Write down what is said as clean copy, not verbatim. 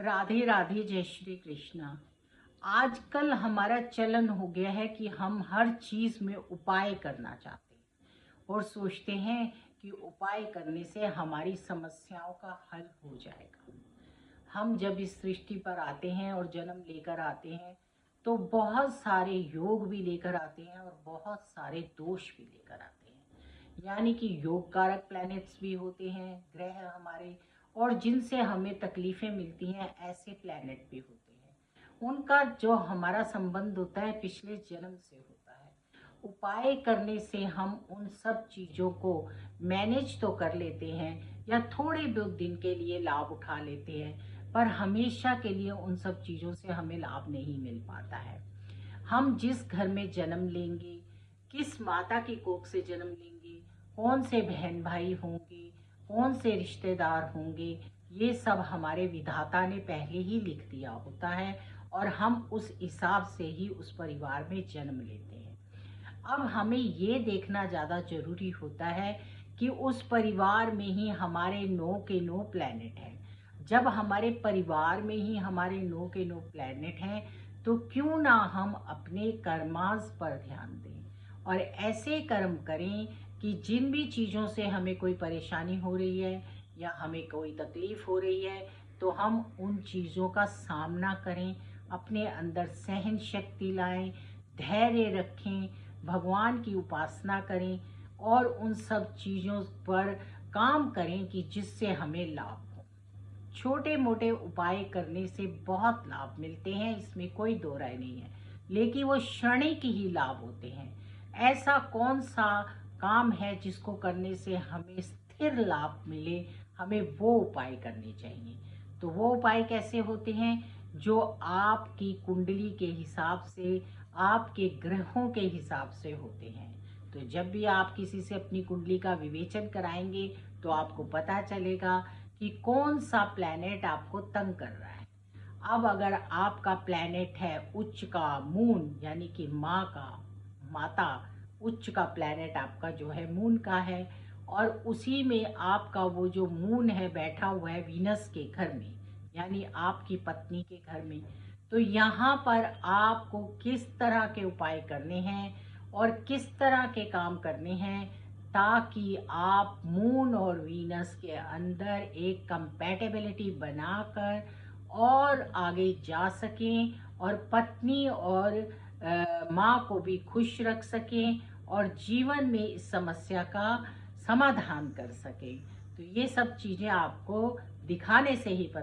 राधे राधे, जय श्री कृष्णा। आजकल हमारा चलन हो गया है कि हम हर चीज में उपाय करना चाहते हैं और सोचते हैं कि उपाय करने से हमारी समस्याओं का हल हो जाएगा। हम जब इस सृष्टि पर आते हैं और जन्म लेकर आते हैं तो बहुत सारे योग भी लेकर आते हैं और बहुत सारे दोष भी लेकर आते हैं। यानी कि योग कारक प्लैनेट्स भी होते हैं, ग्रह हमारे, और जिनसे हमें तकलीफें मिलती हैं ऐसे प्लैनेट भी होते हैं। उनका जो हमारा संबंध होता है पिछले जन्म से होता है। उपाय करने से हम उन सब चीज़ों को मैनेज तो कर लेते हैं या थोड़े बहुत दिन के लिए लाभ उठा लेते हैं, पर हमेशा के लिए उन सब चीज़ों से हमें लाभ नहीं मिल पाता है। हम जिस घर में जन्म लेंगे, किस माता की कोख से जन्म लेंगे, कौन से बहन भाई होंगे, कौन से रिश्तेदार होंगे, ये सब हमारे विधाता ने पहले ही लिख दिया होता है और हम उस हिसाब से ही उस परिवार में जन्म लेते हैं। अब हमें ये देखना ज़्यादा ज़रूरी होता है कि उस परिवार में ही हमारे 9 के 9 प्लैनेट हैं। जब हमारे परिवार में ही हमारे 9 के 9 प्लैनेट हैं तो क्यों ना हम अपने कर्मास पर ध्यान दें और ऐसे कर्म करें कि जिन भी चीज़ों से हमें कोई परेशानी हो रही है या हमें कोई तकलीफ़ हो रही है तो हम उन चीज़ों का सामना करें, अपने अंदर सहन शक्ति लाएं, धैर्य रखें, भगवान की उपासना करें और उन सब चीज़ों पर काम करें कि जिससे हमें लाभ हो। छोटे मोटे उपाय करने से बहुत लाभ मिलते हैं, इसमें कोई दो राय नहीं है, लेकिन वो क्षणिक ही लाभ होते हैं। ऐसा कौन सा काम है जिसको करने से हमें स्थिर लाभ मिले, हमें वो उपाय करने चाहिए। तो वो उपाय कैसे होते हैं? जो आपकी कुंडली के हिसाब से, आपके ग्रहों के हिसाब से होते हैं। तो जब भी आप किसी से अपनी कुंडली का विवेचन कराएंगे तो आपको पता चलेगा कि कौन सा प्लैनेट आपको तंग कर रहा है। अब अगर आपका प्लैनेट है उच्च का मून, यानी कि माँ का, माता, उच्च का प्लैनेट आपका जो है मून का है और उसी में आपका वो जो मून है बैठा हुआ है वीनस के घर में, यानी आपकी पत्नी के घर में, तो यहाँ पर आपको किस तरह के उपाय करने हैं और किस तरह के काम करने हैं ताकि आप मून और वीनस के अंदर एक कंपैटिबिलिटी बनाकर और आगे जा सकें और पत्नी और माँ को भी खुश रख सकें और जीवन में इस समस्या का समाधान कर सकें। तो ये सब चीज़ें आपको दिखाने से ही पता